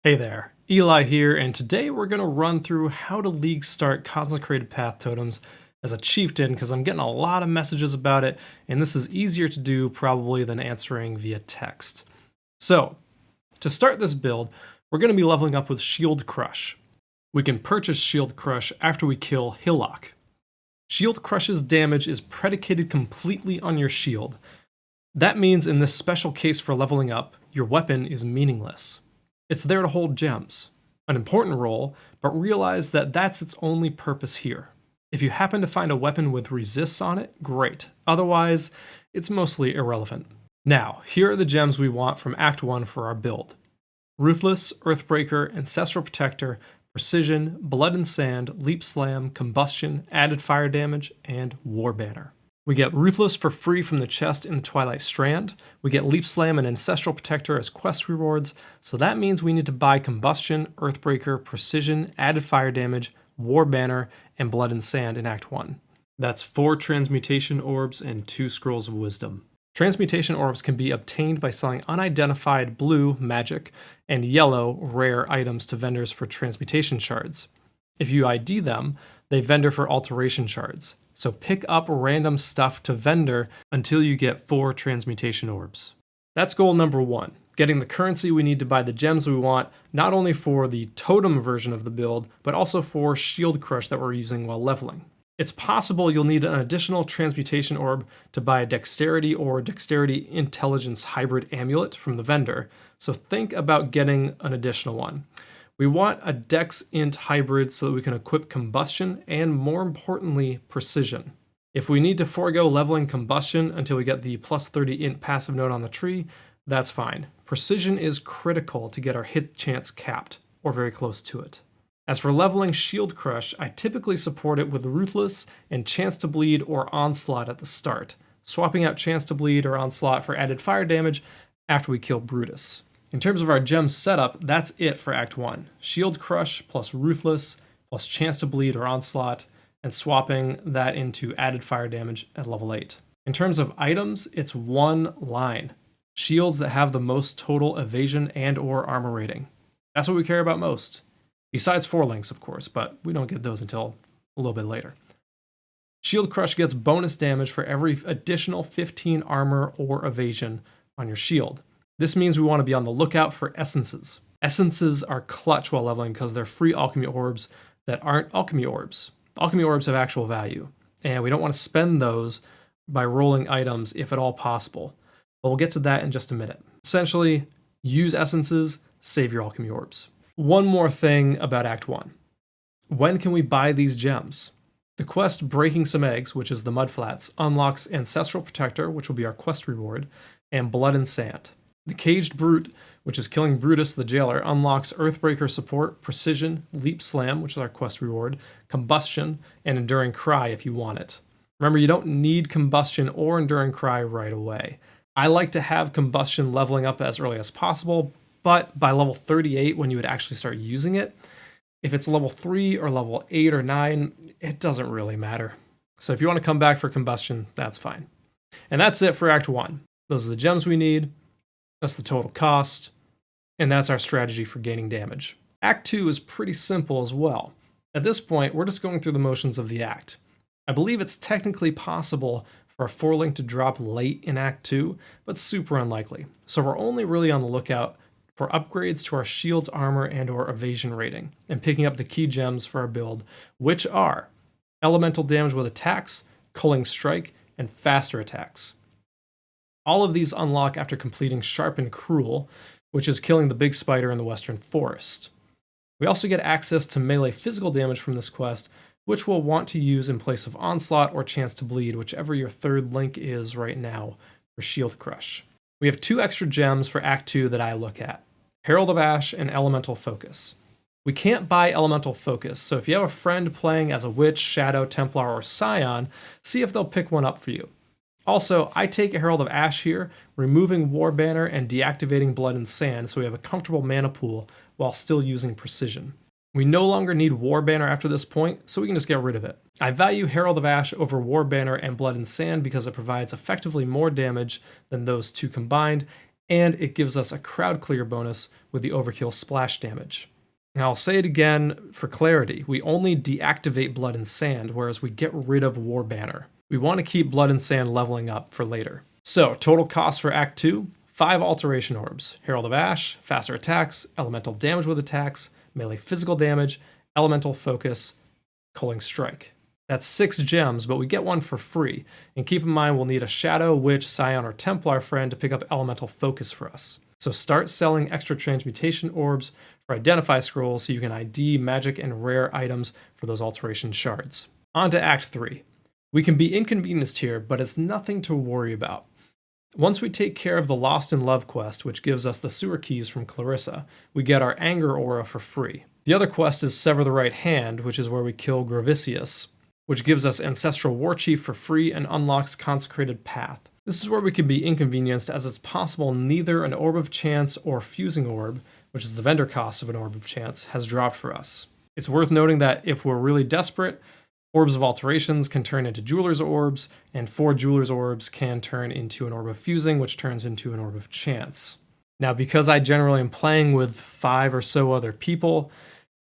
Hey there, Eli here, and today we're going to run through how to league start Consecrated Path Totems as a Chieftain, because I'm getting a lot of messages about it, and this is easier to do probably than answering via text. So, to start this build, we're going to be leveling up with Shield Crush. We can purchase Shield Crush after we kill Hillock. Shield Crush's damage is predicated completely on your shield. That means in this special case for leveling up, your weapon is meaningless. It's there to hold gems, an important role, but realize that that's its only purpose here. If you happen to find a weapon with resists on it, great. Otherwise, it's mostly irrelevant. Now, here are the gems we want from Act 1 for our build. Ruthless, Earthbreaker, Ancestral Protector, Precision, Blood and Sand, Leap Slam, Combustion, Added Fire Damage, and War Banner. We get Ruthless for free from the chest in the Twilight Strand. We get Leap Slam and Ancestral Protector as quest rewards, so that means we need to buy Combustion, Earthbreaker, Precision, Added Fire Damage, War Banner, and Blood and Sand in Act 1. That's 4 Transmutation Orbs and 2 Scrolls of Wisdom. Transmutation Orbs can be obtained by selling unidentified blue magic and yellow rare items to vendors for transmutation shards. If you ID them, they vendor for alteration shards. So pick up random stuff to vendor until you get 4 Transmutation Orbs. That's goal number 1, getting the currency we need to buy the gems we want, not only for the totem version of the build, but also for Shield Crush that we're using while leveling. It's possible you'll need an additional Transmutation Orb to buy a Dexterity or Dexterity Intelligence hybrid amulet from the vendor, so think about getting an additional one. We want a Dex Int hybrid so that we can equip Combustion and, more importantly, Precision. If we need to forego leveling Combustion until we get the plus 30 Int passive node on the tree, that's fine. Precision is critical to get our hit chance capped, or very close to it. As for leveling Shield Crush, I typically support it with Ruthless and Chance to Bleed or Onslaught at the start, swapping out Chance to Bleed or Onslaught for added fire damage after we kill Brutus. In terms of our gem setup, that's it for Act 1. Shield Crush plus Ruthless plus Chance to Bleed or Onslaught, and swapping that into added fire damage at level 8. In terms of items, it's one line. Shields that have the most total evasion and or armor rating. That's what we care about most. Besides 4 links, of course, but we don't get those until a little bit later. Shield Crush gets bonus damage for every additional 15 armor or evasion on your shield. This means we want to be on the lookout for essences. Essences are clutch while leveling because they're free alchemy orbs that aren't alchemy orbs. Alchemy orbs have actual value, and we don't want to spend those by rolling items if at all possible. But we'll get to that in just a minute. Essentially, use essences, save your alchemy orbs. One more thing about Act 1. When can we buy these gems? The quest Breaking Some Eggs, which is the Mudflats, unlocks Ancestral Protector, which will be our quest reward, and Blood and Sand. The Caged Brute, which is killing Brutus the Jailer, unlocks Earthbreaker support, Precision, Leap Slam, which is our quest reward, Combustion, and Enduring Cry if you want it. Remember, you don't need Combustion or Enduring Cry right away. I like to have Combustion leveling up as early as possible, but by level 38, when you would actually start using it, if it's level 3 or level 8 or 9, it doesn't really matter. So if you want to come back for Combustion, that's fine. And that's it for Act 1. Those are the gems we need. That's the total cost, and that's our strategy for gaining damage. Act 2 is pretty simple as well. At this point, we're just going through the motions of the act. I believe it's technically possible for a 4-link to drop late in Act 2, but super unlikely. So we're only really on the lookout for upgrades to our shield's armor and or evasion rating, and picking up the key gems for our build, which are elemental damage with attacks, culling strike, and faster attacks. All of these unlock after completing Sharp and Cruel, which is killing the big spider in the Western Forest. We also get access to melee physical damage from this quest, which we'll want to use in place of Onslaught or Chance to Bleed, whichever your 3rd link is right now for Shield Crush. We have 2 extra gems for Act 2 that I look at, Herald of Ash and Elemental Focus. We can't buy Elemental Focus, so if you have a friend playing as a Witch, Shadow, Templar, or Scion, see if they'll pick one up for you. Also, I take a Herald of Ash here, removing War Banner and deactivating Blood and Sand so we have a comfortable mana pool while still using Precision. We no longer need War Banner after this point, so we can just get rid of it. I value Herald of Ash over War Banner and Blood and Sand because it provides effectively more damage than those 2 combined, and it gives us a crowd clear bonus with the overkill splash damage. Now I'll say it again for clarity, we only deactivate Blood and Sand, whereas we get rid of War Banner. We want to keep Blood and Sand leveling up for later. So total cost for Act 2, 5 Alteration Orbs, Herald of Ash, faster attacks, elemental damage with attacks, melee physical damage, elemental focus, Culling Strike. That's 6 gems, but we get one for free. And keep in mind, we'll need a Shadow, Witch, Scion, or Templar friend to pick up elemental focus for us. So start selling extra Transmutation Orbs for Identify Scrolls so you can ID magic and rare items for those Alteration Shards. On to Act 3. We can be inconvenienced here, but it's nothing to worry about. Once we take care of the Lost in Love quest, which gives us the sewer keys from Clarissa, we get our Anger Aura for free. The other quest is Sever the Right Hand, which is where we kill Gravicius, which gives us Ancestral Warchief for free and unlocks Consecrated Path. This is where we can be inconvenienced, as it's possible neither an Orb of Chance or Fusing Orb, which is the vendor cost of an Orb of Chance, has dropped for us. It's worth noting that if we're really desperate, Orbs of Alterations can turn into Jeweler's Orbs, and 4 Jeweler's Orbs can turn into an Orb of Fusing, which turns into an Orb of Chance. Now, because I generally am playing with 5 or so other people,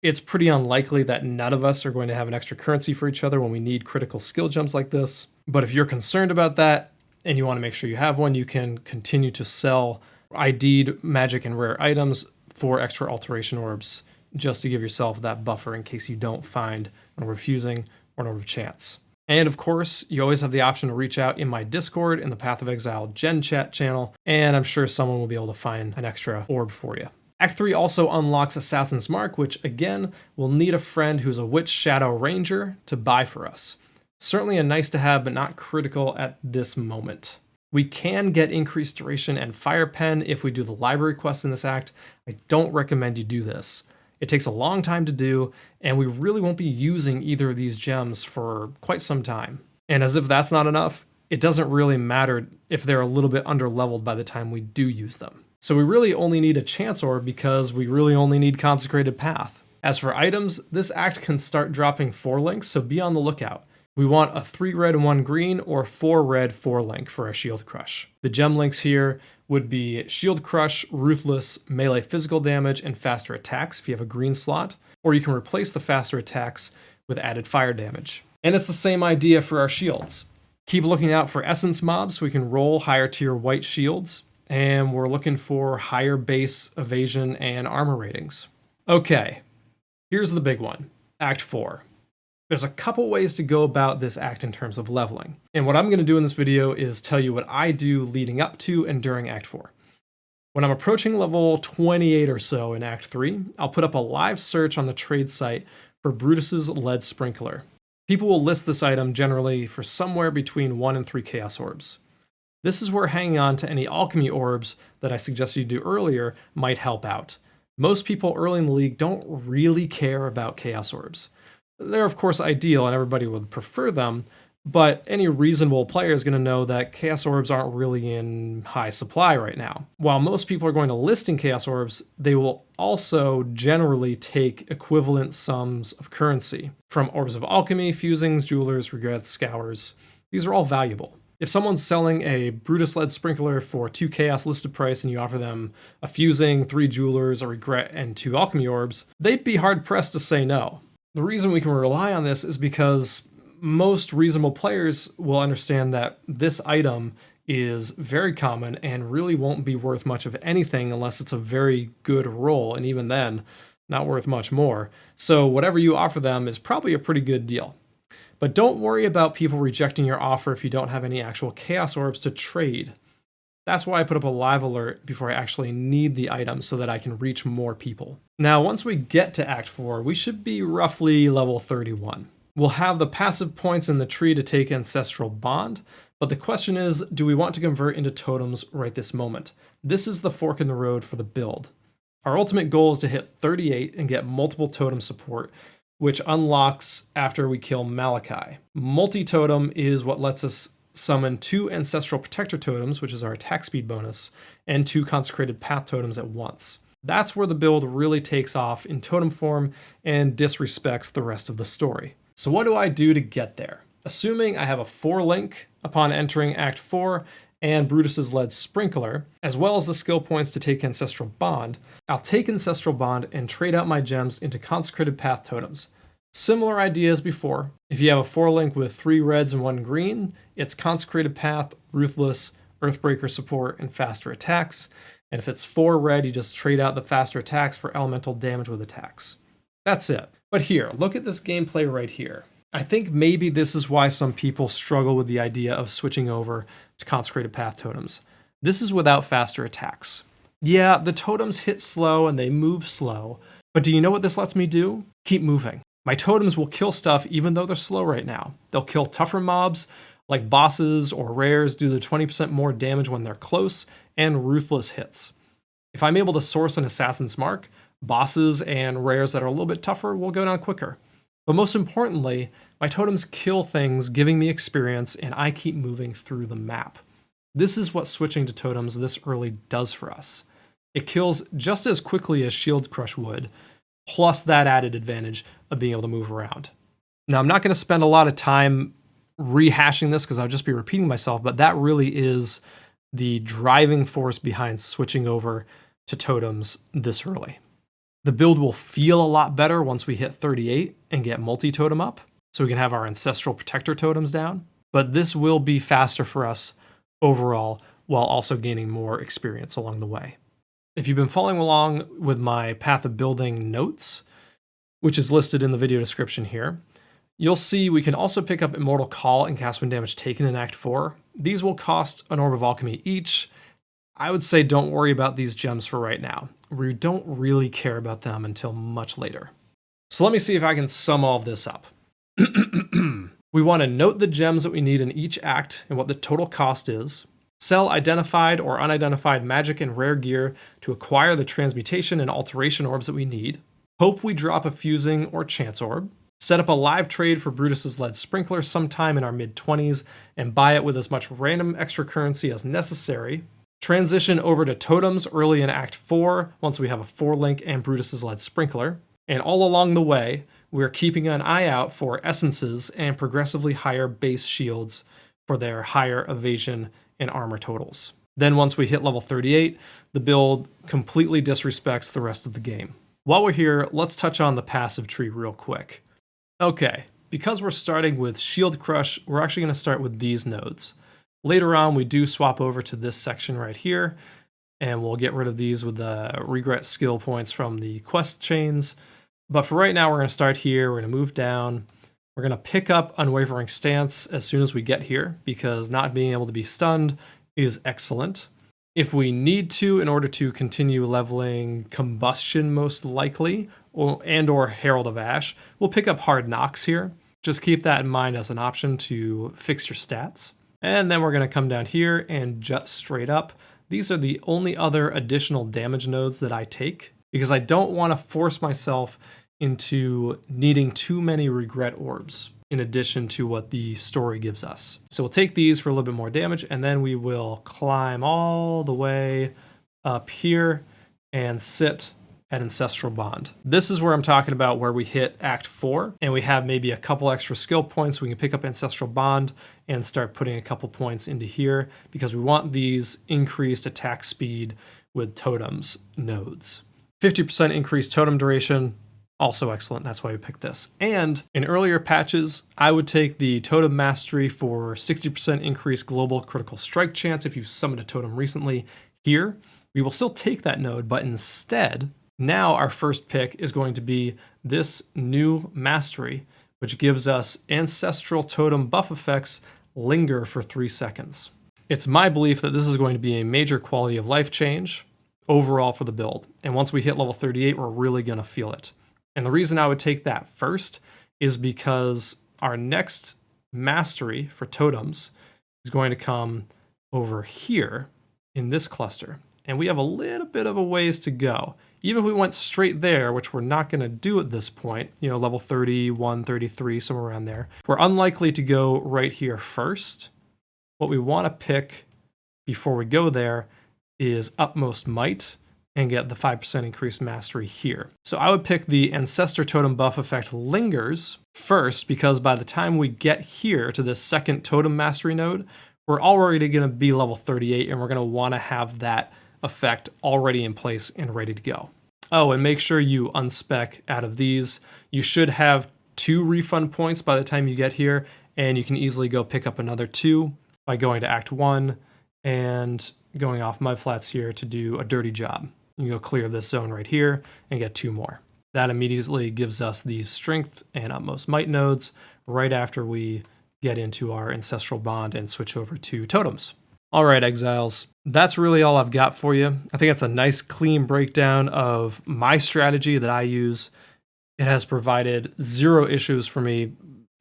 it's pretty unlikely that none of us are going to have an extra currency for each other when we need critical skill gems like this. But if you're concerned about that, and you want to make sure you have one, you can continue to sell ID'd magic and rare items for extra Alteration Orbs, just to give yourself that buffer in case you don't find an Orb of Fusing or an Orb of Chance. And of course, you always have the option to reach out in my Discord in the Path of Exile Gen Chat channel, and I'm sure someone will be able to find an extra orb for you. Act 3 also unlocks Assassin's Mark, which again, will need a friend who's a Witch Shadow Ranger to buy for us. Certainly a nice to have, but not critical at this moment. We can get increased duration and Fire Pen if we do the library quest in this act. I don't recommend you do this. It takes a long time to do, and we really won't be using either of these gems for quite some time. And as if that's not enough, it doesn't really matter if they're a little bit underleveled by the time we do use them. So we really only need a Chance Orb because we really only need Consecrated Path. As for items, this act can start dropping 4 links, so be on the lookout. We want a 3 red and 1 green or 4 red 4 link for our Shield Crush. The gem links here would be Shield Crush, Ruthless, melee physical damage, and faster attacks if you have a green slot, or you can replace the faster attacks with added fire damage. And it's the same idea for our shields. Keep looking out for essence mobs so we can roll higher tier white shields, and we're looking for higher base evasion and armor ratings. Okay, here's the big one, Act 4. There's a couple ways to go about this act in terms of leveling. And what I'm going to do in this video is tell you what I do leading up to and during Act 4. When I'm approaching level 28 or so in Act 3, I'll put up a live search on the trade site for Brutus's Lead Sprinkler. People will list this item generally for somewhere between 1 and 3 Chaos Orbs. This is where hanging on to any Alchemy Orbs that I suggested you do earlier might help out. Most people early in the league don't really care about Chaos Orbs. They're of course ideal and everybody would prefer them, but any reasonable player is going to know that Chaos Orbs aren't really in high supply right now. While most people are going to list in Chaos Orbs, they will also generally take equivalent sums of currency from Orbs of Alchemy, Fusings, Jewelers, Regrets, Scours. These are all valuable. If someone's selling a Brutus Lead Sprinkler for 2 Chaos listed price and you offer them a Fusing, 3 Jewelers, a Regret, and 2 Alchemy Orbs, they'd be hard pressed to say no. The reason we can rely on this is because most reasonable players will understand that this item is very common and really won't be worth much of anything unless it's a very good roll, and even then, not worth much more. So whatever you offer them is probably a pretty good deal. But don't worry about people rejecting your offer if you don't have any actual Chaos Orbs to trade. That's why I put up a live alert before I actually need the item so that I can reach more people. Now, once we get to Act 4, we should be roughly level 31. We'll have the passive points in the tree to take Ancestral Bond, but the question is, do we want to convert into totems right this moment? This is the fork in the road for the build. Our ultimate goal is to hit 38 and get multiple totem support, which unlocks after we kill Malachi. Multi-totem is what lets us summon 2 Ancestral Protector totems, which is our attack speed bonus, and 2 Consecrated Path totems at once. That's where the build really takes off in totem form and disrespects the rest of the story. So what do I do to get there? Assuming I have a 4 link upon entering Act 4 and Brutus's Lead Sprinkler, as well as the skill points to take Ancestral Bond, I'll take Ancestral Bond and trade out my gems into Consecrated Path Totems. Similar idea as before. If you have a 4-link with 3 reds and 1 green, it's Consecrated Path, Ruthless, Earthbreaker support, and faster attacks. And if it's 4 red, you just trade out the faster attacks for elemental damage with attacks. That's it. But here, look at this gameplay right here. I think maybe this is why some people struggle with the idea of switching over to Consecrated Path Totems. This is without faster attacks. Yeah, the totems hit slow and they move slow, but do you know what this lets me do? Keep moving. My totems will kill stuff even though they're slow right now. They'll kill tougher mobs, like bosses or rares, do the 20% more damage when they're close, and Ruthless hits. If I'm able to source an Assassin's Mark, bosses and rares that are a little bit tougher will go down quicker. But most importantly, my totems kill things, giving me experience, and I keep moving through the map. This is what switching to totems this early does for us. It kills just as quickly as Shield Crush would, plus that added advantage of being able to move around. Now, I'm not going to spend a lot of time rehashing this because I'll just be repeating myself, but that really is the driving force behind switching over to totems this early. The build will feel a lot better once we hit 38 and get multi-totem up, so we can have our Ancestral Protector totems down, but this will be faster for us overall while also gaining more experience along the way. If you've been following along with my Path of Building notes, which is listed in the video description here, you'll see we can also pick up Immortal Call and cast when damage taken in Act 4. These will cost an Orb of Alchemy each. I would say don't worry about these gems for right now. We don't really care about them until much later. So let me see if I can sum all of this up. We want to note the gems that we need in each act and what the total cost is. Sell identified or unidentified magic and rare gear to acquire the Transmutation and Alteration Orbs that we need. Hope we drop a Fusing or Chance Orb. Set up a live trade for Brutus's Lead Sprinkler sometime in our mid-20s and buy it with as much random extra currency as necessary. Transition over to totems early in Act 4 once we have a 4-link and Brutus's Lead Sprinkler. And all along the way, we're keeping an eye out for essences and progressively higher base shields for their higher evasion and armor totals. Then once we hit level 38, the build completely disrespects the rest of the game. While we're here, let's touch on the passive tree real quick. Okay, because we're starting with Shield Crush, we're actually going to start with these nodes. Later on, we do swap over to this section right here, and we'll get rid of these with the regret skill points from the quest chains. But for right now, we're going to start here. We're going to move down. We're going to pick up Unwavering Stance as soon as we get here, because not being able to be stunned is excellent. If we need to, in order to continue leveling Combustion most likely, or Herald of Ash, we'll pick up Hard Knocks here. Just keep that in mind as an option to fix your stats. And then we're going to come down here and jut straight up. These are the only other additional damage nodes that I take, because I don't want to force myself into needing too many regret orbs in addition to what the story gives us. So we'll take these for a little bit more damage, and then we will climb all the way up here and sit at Ancestral Bond. This is where I'm talking about where we hit Act 4, and we have maybe a couple extra skill points. We can pick up Ancestral Bond and start putting a couple points into here, because we want these increased attack speed with totems nodes. 50% increased totem duration, also excellent. That's why we picked this. And in earlier patches, I would take the Totem Mastery for 60% increased global critical strike chance if you've summoned a totem recently. Here, we will still take that node, but instead, now our first pick is going to be this new Mastery, which gives us Ancestral Totem buff effects linger for 3 seconds. It's my belief that this is going to be a major quality of life change overall for the build. And once we hit level 38, we're really going to feel it. And the reason I would take that first is because our next mastery for totems is going to come over here in this cluster. And we have a little bit of a ways to go. Even if we went straight there, which we're not going to do at this point, you know, level 31, 33, somewhere around there, we're unlikely to go right here first. What we want to pick before we go there is Utmost Might and get the 5% increased mastery here. So I would pick the Ancestor Totem buff effect lingers first, because by the time we get here to this second totem mastery node, we're already going to be level 38, and we're going to want to have that effect already in place and ready to go. Oh, and make sure you unspec out of these. You should have 2 refund points by the time you get here, and you can easily go pick up another 2 by going to Act 1 and going off mudflats here to do a dirty job. You go clear this zone right here and get 2 more. That immediately gives us these Strength and Utmost Might nodes right after we get into our Ancestral Bond and switch over to Totems. All right, Exiles, that's really all I've got for you. I think it's a nice clean breakdown of my strategy that I use. It has provided 0 issues for me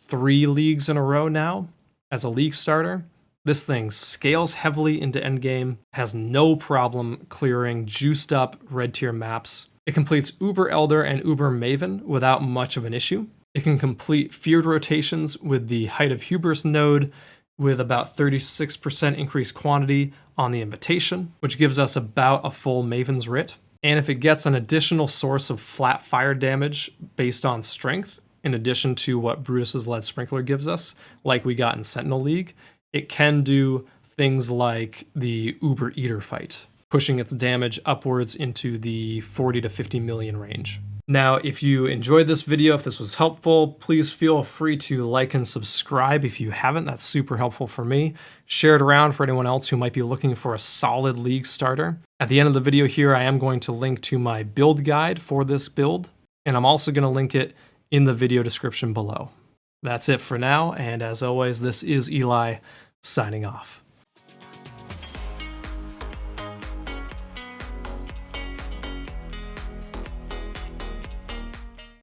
3 leagues in a row now as a league starter. This thing scales heavily into endgame, has no problem clearing juiced up red tier maps. It completes Uber Elder and Uber Maven without much of an issue. It can complete feared rotations with the Height of Hubris node with about 36% increased quantity on the invitation, which gives us about a full Maven's Writ. And if it gets an additional source of flat fire damage based on strength, in addition to what Brutus's Lead Sprinkler gives us, like we got in Sentinel League, it can do things like the Uber Eater fight, pushing its damage upwards into the 40 to 50 million range. Now, if you enjoyed this video, if this was helpful, please feel free to like and subscribe if you haven't. That's super helpful for me. Share it around for anyone else who might be looking for a solid league starter. At the end of the video here, I am going to link to my build guide for this build, and I'm also going to link it in the video description below. That's it for now, and as always, this is Eli signing off.